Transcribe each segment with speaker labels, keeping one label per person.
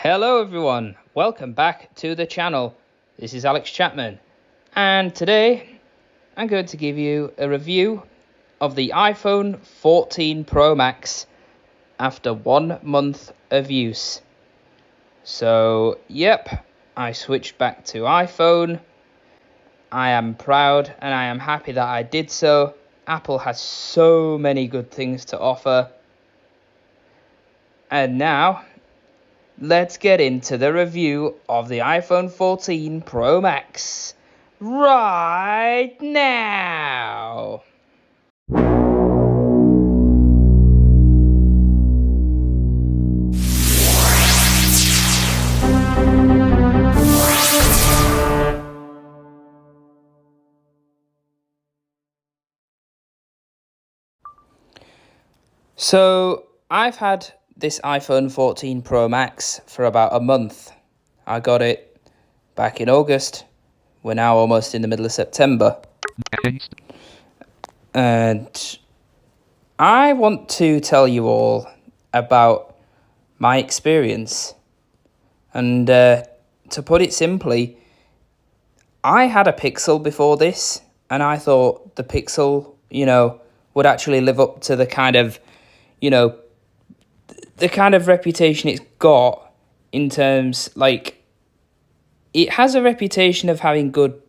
Speaker 1: Hello everyone, welcome back to the channel. This is Alex Chapman, and today I'm going to give you a review of the iPhone 14 Pro Max after 1 month of use. So, yep, I switched back to iPhone. I am proud and I am happy that I did so. Apple has so many good things to offer. And now, let's get into the review of the iPhone 14 Pro Max right now. So, I've had this iPhone 14 Pro Max for about a month. I got it back in August. We're now almost in the middle of September. And I want to tell you all about my experience. And to put it simply, I had a Pixel before this, and I thought the Pixel, would actually live up to the kind of, the kind of reputation it's got in terms, it has a reputation of having good,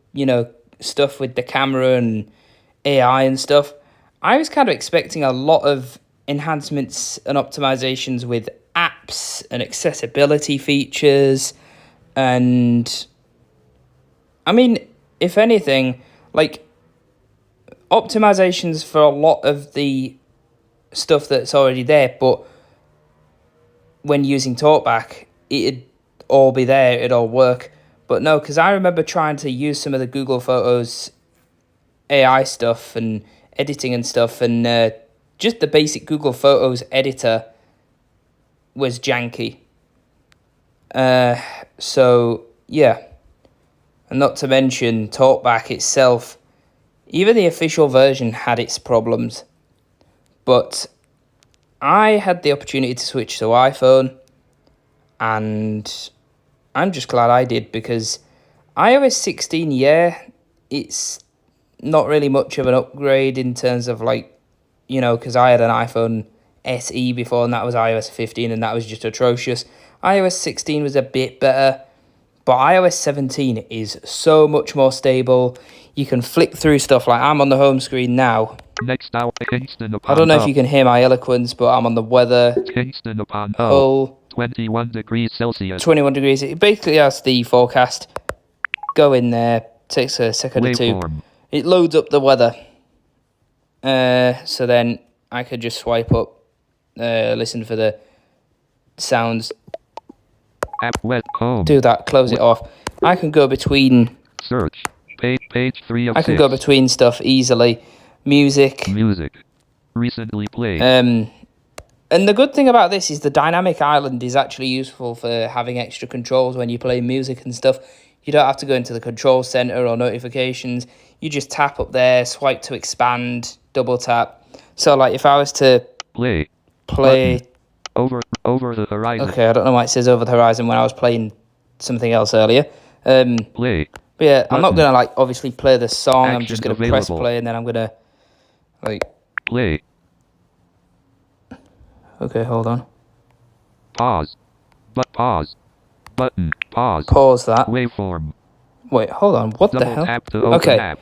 Speaker 1: stuff with the camera and AI and stuff. I was kind of expecting a lot of enhancements and optimizations with apps and accessibility features. And, I mean, if anything, optimizations for a lot of the stuff that's already there, but when using TalkBack, it'd all be there, it'd all work. But no, because I remember trying to use some of the Google Photos AI stuff and editing and stuff, and just the basic Google Photos editor was janky. So, yeah. And not to mention, TalkBack itself, even the official version had its problems. But I had the opportunity to switch to iPhone, and I'm just glad I did, because iOS 16, it's not really much of an upgrade in terms of because I had an iPhone SE before, and that was iOS 15, and that was just atrocious. iOS 16 was a bit better, but iOS 17 is so much more stable. You can flick through stuff, like I'm on the home screen now.
Speaker 2: Next hour, Kingston upon
Speaker 1: I don't know if you can hear my eloquence, but I'm on the weather.
Speaker 2: Kingston upon
Speaker 1: Hull,
Speaker 2: 21 degrees Celsius.
Speaker 1: 21 degrees. It basically has the forecast. Go in there. Takes a second or two.
Speaker 2: Waveform.
Speaker 1: It loads up the weather. So then I could just swipe up, listen for the sounds.
Speaker 2: App web home.
Speaker 1: Do that. Close it off. I can go between.
Speaker 2: Search. Page 3 of
Speaker 1: I can
Speaker 2: 6.
Speaker 1: go between stuff easily. Music.
Speaker 2: Recently played.
Speaker 1: And the good thing about this is the dynamic island is actually useful for having extra controls when you play music and stuff. You don't have to go into the control center or notifications. You just tap up there, swipe to expand, double tap. So if I was to
Speaker 2: play
Speaker 1: button.
Speaker 2: over the horizon.
Speaker 1: Okay, I don't know why it says over the horizon when I was playing something else earlier.
Speaker 2: Play.
Speaker 1: But yeah,
Speaker 2: button.
Speaker 1: I'm not gonna obviously play the song.
Speaker 2: Actions
Speaker 1: I'm just gonna press play, and then I'm gonna
Speaker 2: play.
Speaker 1: Okay, hold on.
Speaker 2: Pause. Pause. Button. Pause.
Speaker 1: Pause that.
Speaker 2: Waveform.
Speaker 1: Wait, hold on. What the
Speaker 2: Double
Speaker 1: hell?
Speaker 2: tap to open
Speaker 1: Okay.
Speaker 2: app.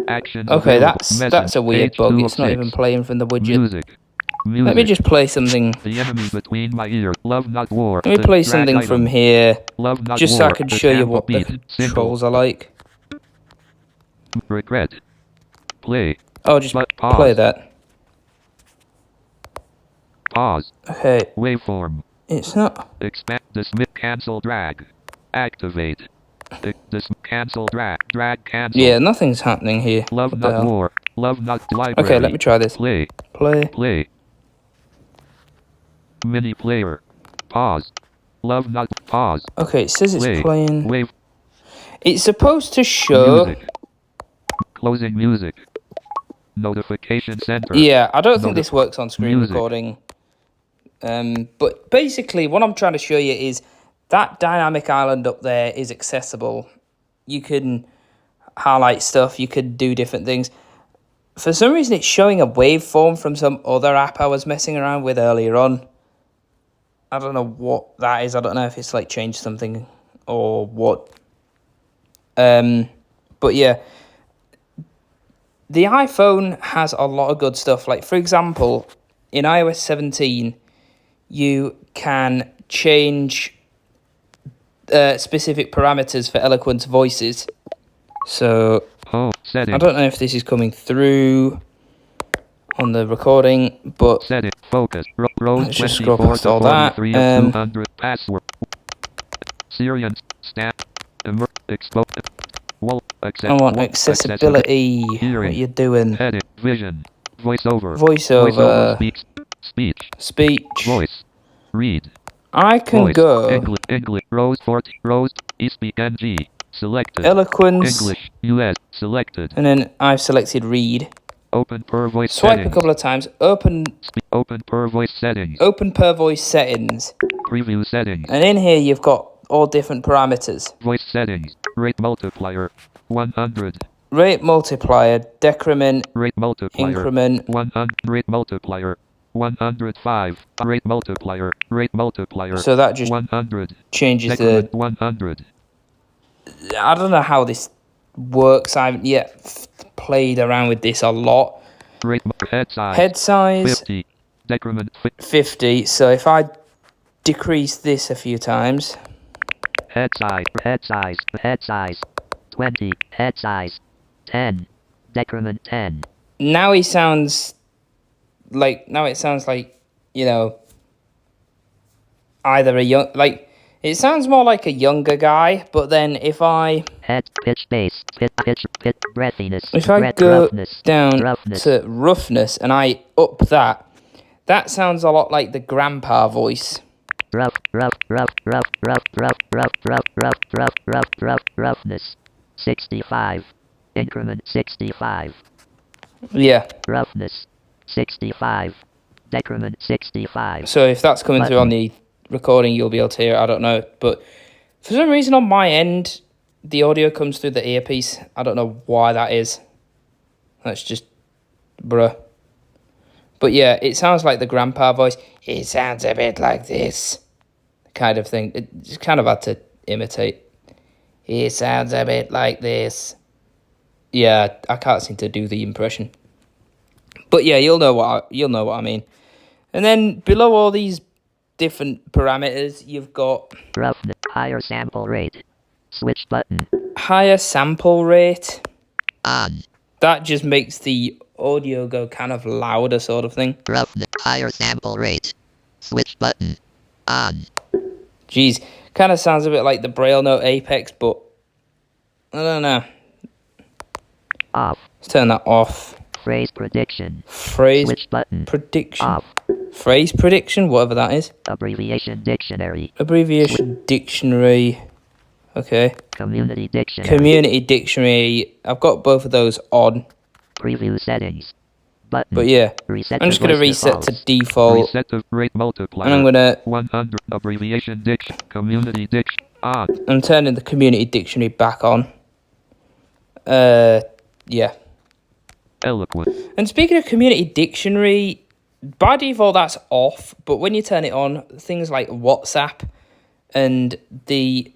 Speaker 2: Actions
Speaker 1: Okay,
Speaker 2: available.
Speaker 1: that's a weird
Speaker 2: Page
Speaker 1: bug.
Speaker 2: 2
Speaker 1: It's
Speaker 2: of
Speaker 1: not
Speaker 2: 6.
Speaker 1: even playing from the widget.
Speaker 2: Music.
Speaker 1: Let me just play something.
Speaker 2: The enemy between my ear. Love not war.
Speaker 1: Let me play something
Speaker 2: item.
Speaker 1: from here,
Speaker 2: Love not
Speaker 1: just
Speaker 2: war.
Speaker 1: so I can
Speaker 2: The
Speaker 1: show you
Speaker 2: Tampa
Speaker 1: what the
Speaker 2: beat.
Speaker 1: controls are like.
Speaker 2: Regret. Play.
Speaker 1: Oh, just
Speaker 2: Pause.
Speaker 1: play that.
Speaker 2: Pause.
Speaker 1: Okay,
Speaker 2: Waveform.
Speaker 1: it's not.
Speaker 2: Expand. Dismiss. Cancel. Drag. Activate. Cancel. Drag. Cancel.
Speaker 1: Yeah, nothing's happening here.
Speaker 2: Love
Speaker 1: What the
Speaker 2: not
Speaker 1: hell?
Speaker 2: war. Love not library.
Speaker 1: Okay, let me try this.
Speaker 2: Play.
Speaker 1: Play.
Speaker 2: Mini player. Pause. Love not pause.
Speaker 1: Okay, it says it's
Speaker 2: Play.
Speaker 1: playing.
Speaker 2: Wave.
Speaker 1: It's supposed to show.
Speaker 2: Music. Closing music. Notification center.
Speaker 1: Yeah, I don't think this works on screen
Speaker 2: Music.
Speaker 1: recording. But basically, what I'm trying to show you is that dynamic island up there is accessible. You can highlight stuff, you could do different things. For some reason, it's showing a waveform from some other app I was messing around with earlier on. I don't know what that is. I don't know if it's like changed something or what. But yeah, the iPhone has a lot of good stuff. Like, for example, in iOS 17, you can change specific parameters for Eloquent's voices. So, I don't know if this is coming through on the recording, but
Speaker 2: focus.
Speaker 1: Let's just scroll past all that.
Speaker 2: Password. Syrian stamp.
Speaker 1: I want accessibility.
Speaker 2: Hearing.
Speaker 1: What you doing?
Speaker 2: Edit. Vision. Voiceover. Speech. Voice. Read.
Speaker 1: I can
Speaker 2: Voice.
Speaker 1: go
Speaker 2: English. Rose 40. Rose. Speak NG. Selected.
Speaker 1: Eloquence.
Speaker 2: English. US. Selected.
Speaker 1: And then I've selected read.
Speaker 2: Open per voice
Speaker 1: Swipe
Speaker 2: settings.
Speaker 1: a couple of times. Open
Speaker 2: per voice settings.
Speaker 1: Open per voice settings.
Speaker 2: Preview settings.
Speaker 1: And in here you've got all different parameters.
Speaker 2: Voice settings. Rate multiplier. 100.
Speaker 1: Rate multiplier. Decrement.
Speaker 2: Rate multiplier.
Speaker 1: Increment.
Speaker 2: 100. Rate multiplier. 105. Rate multiplier. Rate multiplier.
Speaker 1: So that just
Speaker 2: 100.
Speaker 1: changes
Speaker 2: Decrement 100.
Speaker 1: I don't know how this works. I haven't yet played around with this a lot. Head size
Speaker 2: 50. Decrement
Speaker 1: 50. So if I decrease this a few times.
Speaker 2: Head size 20. Head size 10. Decrement 10.
Speaker 1: Now it sounds like, you know, either a young, like, it sounds more like a younger guy, but then if I
Speaker 2: pitch bass, pitch breathiness,
Speaker 1: if I go down to roughness and I up that sounds a lot like the grandpa voice.
Speaker 2: Roughness 65. Increment 65.
Speaker 1: Yeah.
Speaker 2: Roughness 65. Decrement 65.
Speaker 1: So if that's coming through on the recording, you'll be able to hear it. I don't know, but for some reason on my end the audio comes through the earpiece. I don't know why that is. That's just bruh. But yeah, it sounds like the grandpa voice. It sounds a bit like this kind of thing. It's kind of hard to imitate. It sounds a bit like this. Yeah, I can't seem to do the impression. But yeah, you'll know what I mean. And then below all these different parameters, you've got
Speaker 2: higher sample rate. Switch button.
Speaker 1: Higher sample rate.
Speaker 2: On.
Speaker 1: That just makes the audio go kind of louder, sort of thing.
Speaker 2: Higher sample rate. Switch button. On.
Speaker 1: Jeez, kind of sounds a bit like the Braille Note Apex, but I don't know.
Speaker 2: Off.
Speaker 1: Let's turn that off.
Speaker 2: Phrase prediction.
Speaker 1: Switch
Speaker 2: button.
Speaker 1: Prediction.
Speaker 2: Off.
Speaker 1: Phrase prediction, whatever that is.
Speaker 2: Abbreviation dictionary.
Speaker 1: Dictionary. Okay.
Speaker 2: Community dictionary.
Speaker 1: Community dictionary. I've got both of those on.
Speaker 2: Preview settings. Button.
Speaker 1: But yeah, I'm just going to reset to default.
Speaker 2: Reset to rate multiplier.
Speaker 1: And I'm going to
Speaker 2: 100 abbreviation diction. Community diction on.
Speaker 1: I'm turning the community dictionary back on. Yeah.
Speaker 2: Eloquent.
Speaker 1: And speaking of community dictionary, by default that's off, but when you turn it on, things like WhatsApp and the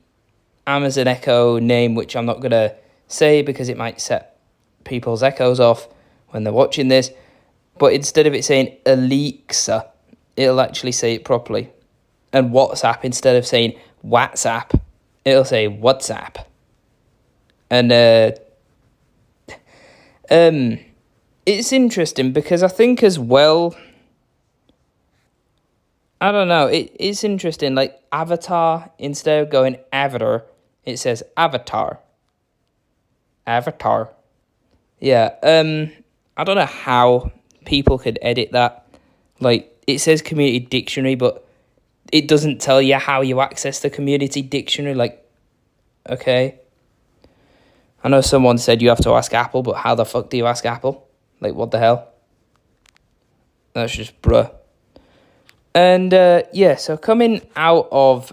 Speaker 1: Amazon Echo name, which I'm not going to say because it might set people's echoes off when they're watching this, but instead of it saying Alexa, it'll actually say it properly. And WhatsApp, instead of saying WhatsApp, it'll say WhatsApp. And it's interesting because I think as well, I don't know, it's interesting, like avatar, instead of going avatar, it says avatar. Avatar. Yeah, I don't know how people could edit that. Like, it says community dictionary, but it doesn't tell you how you access the community dictionary. Like, okay. I know someone said you have to ask Apple, but how the fuck do you ask Apple? Like, what the hell? That's just bruh. And, yeah, so coming out of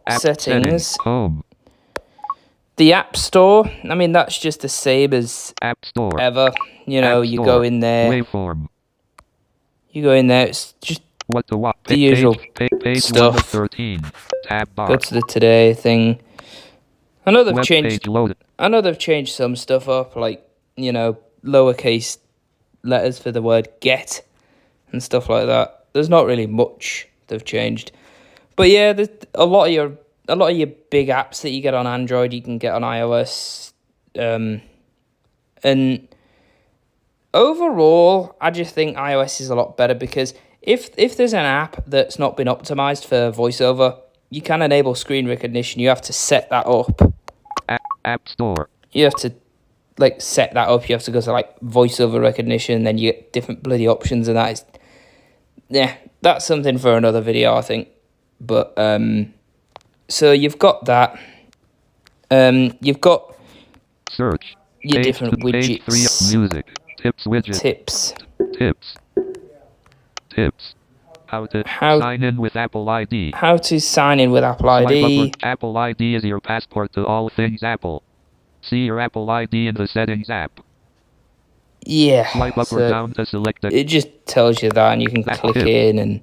Speaker 2: App
Speaker 1: settings.
Speaker 2: Home.
Speaker 1: The App Store, I mean, that's just the same as
Speaker 2: App Store.
Speaker 1: ever. You know,
Speaker 2: App
Speaker 1: you
Speaker 2: Store.
Speaker 1: go in there.
Speaker 2: Waveform.
Speaker 1: You go in there. It's just
Speaker 2: What the what?
Speaker 1: the usual
Speaker 2: Page
Speaker 1: stuff.
Speaker 2: 1 of 13. Tab bar.
Speaker 1: Go to the Today thing. I know they've
Speaker 2: Web
Speaker 1: changed.
Speaker 2: page loaded.
Speaker 1: I know they've changed some stuff up, like, you know, lowercase letters for the word get and stuff like that. There's not really much they've changed, but yeah, there's a lot of your big apps that you get on Android you can get on iOS, and overall, I just think iOS is a lot better because if there's an app that's not been optimized for voiceover, you can enable screen recognition. You have to set that up.
Speaker 2: App Store.
Speaker 1: You have to set that up. You have to go to voiceover recognition, then you get different bloody options, and that is, yeah, that's something for another video, I think. But so you've got that. You've got
Speaker 2: Search.
Speaker 1: your different widgets.
Speaker 2: Page 3 music. Tips widget. Tips. How to sign in with Apple ID.
Speaker 1: How to sign in with Apple ID.
Speaker 2: Apple ID is your passport to all things Apple. See your Apple ID in the Settings app.
Speaker 1: Yeah.
Speaker 2: Swipe up or down to select it.
Speaker 1: It just tells you that, and you can click in, and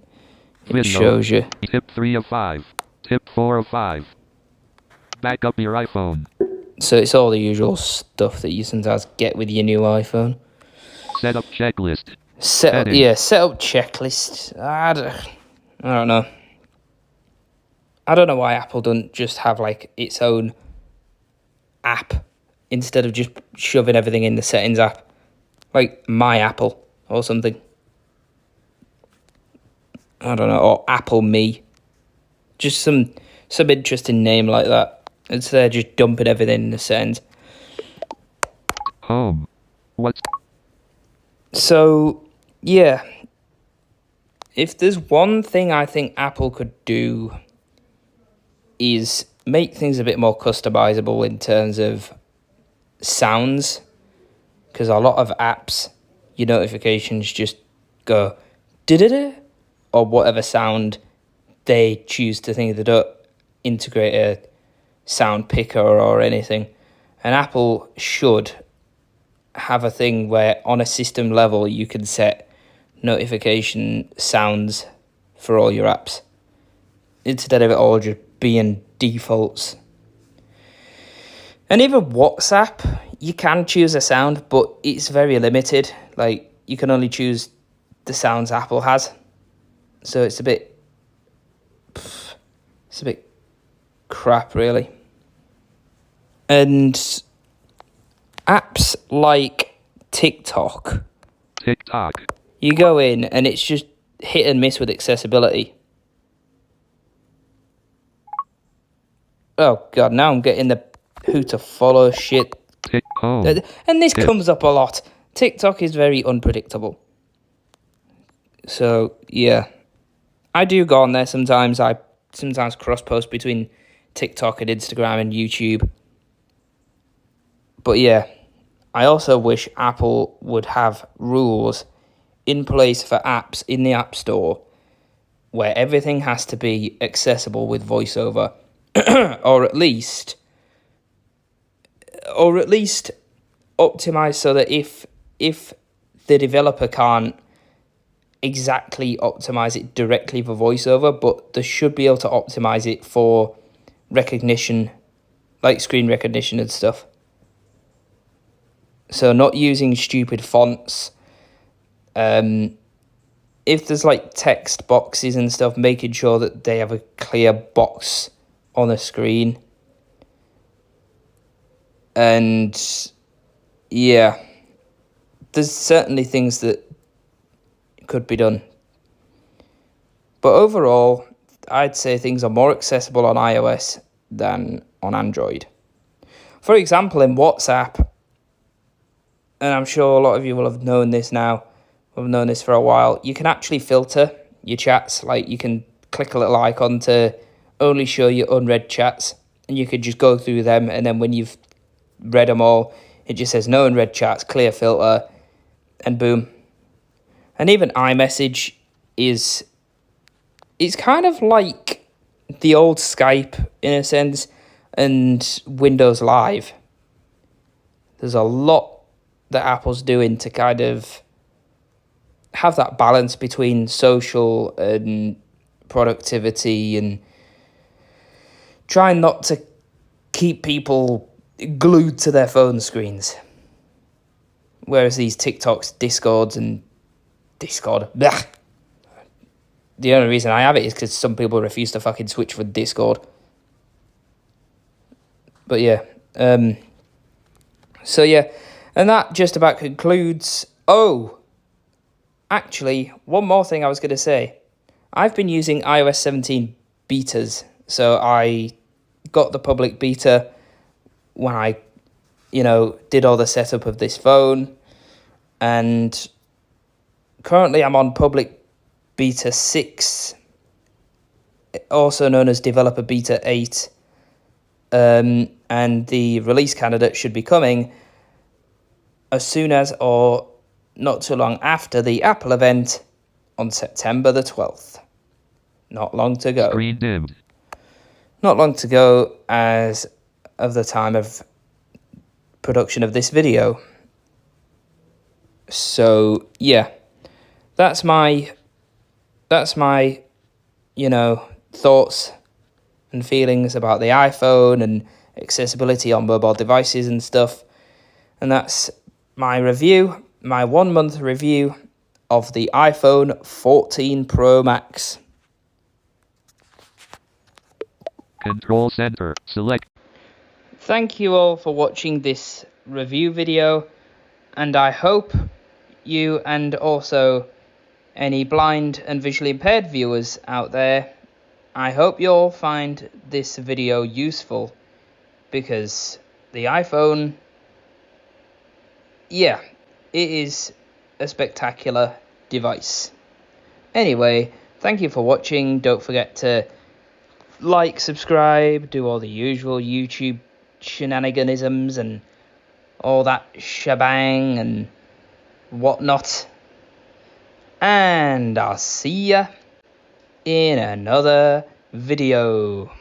Speaker 1: it shows you.
Speaker 2: Tip 3 of 5. Tip 4 of 5. Back up your iPhone.
Speaker 1: So it's all the usual stuff that you sometimes get with your new iPhone.
Speaker 2: Set up checklist.
Speaker 1: Set up checklist. I don't know. I don't know why Apple doesn't just have its own app instead of just shoving everything in the Settings app, like My Apple or something. I don't know, or Apple Me. Just some interesting name like that. Instead of just dumping everything in the Settings.
Speaker 2: Home. What?
Speaker 1: So, yeah. If there's one thing I think Apple could do is make things a bit more customizable in terms of sounds. Because a lot of apps, your notifications just go da-da-da, or whatever sound they choose to think. They don't integrate a sound picker or anything. And Apple should have a thing where on a system level you can set notification sounds for all your apps instead of it all just being defaults. And even WhatsApp, you can choose a sound, but it's very limited. You can only choose the sounds Apple has. So it's a bit crap, really. And apps like TikTok, you go in and it's just hit and miss with accessibility. Oh god, now I'm getting the who to follow shit. And this comes up a lot. TikTok is very unpredictable. So, yeah. I do go on there sometimes. I sometimes cross-post between TikTok and Instagram and YouTube. But yeah, I also wish Apple would have rules in place for apps in the App Store where everything has to be accessible with VoiceOver, or at least optimize so that if the developer can't exactly optimize it directly for VoiceOver, but they should be able to optimize it for recognition, like screen recognition and stuff. So not using stupid fonts. If there's text boxes and stuff, making sure that they have a clear box on the screen. And yeah, there's certainly things that could be done. But overall, I'd say things are more accessible on iOS than on Android. For example, in WhatsApp, and I'm sure a lot of you will have known this now, have known this for a while, you can actually filter your chats. You can click a little icon to only show you unread chats, and you could just go through them, and then when you've read them all, it just says no unread chats, clear filter, and boom. And even iMessage it's kind of like the old Skype, in a sense, and Windows Live. There's a lot that Apple's doing to kind of have that balance between social and productivity, and trying not to keep people glued to their phone screens. Whereas these TikToks, Discords, and Discord, blech. The only reason I have it is because some people refuse to fucking switch for Discord. But yeah, so yeah, and that just about concludes. Oh, actually, one more thing I was going to say. I've been using iOS 17 betas, so I got the public beta when I, did all the setup of this phone, and currently I'm on public beta 6, also known as developer beta 8, and the release candidate should be coming as soon as or not too long after the Apple event on September the 12th. Not long to go.
Speaker 2: Screen dimmed.
Speaker 1: Not long to go as of the time of production of this video. So, yeah. That's my thoughts and feelings about the iPhone and accessibility on mobile devices and stuff. And that's my review, my 1 month review of the iPhone 14 Pro Max.
Speaker 2: Control Center. Select.
Speaker 1: Thank you all for watching this review video, and I hope you, and also any blind and visually impaired viewers out there, I hope you all find this video useful, because the iPhone, yeah, it is a spectacular device. Anyway, thank you for watching. Don't forget to like, subscribe, do all the usual YouTube shenaniganisms and all that shebang and whatnot. And I'll see ya in another video.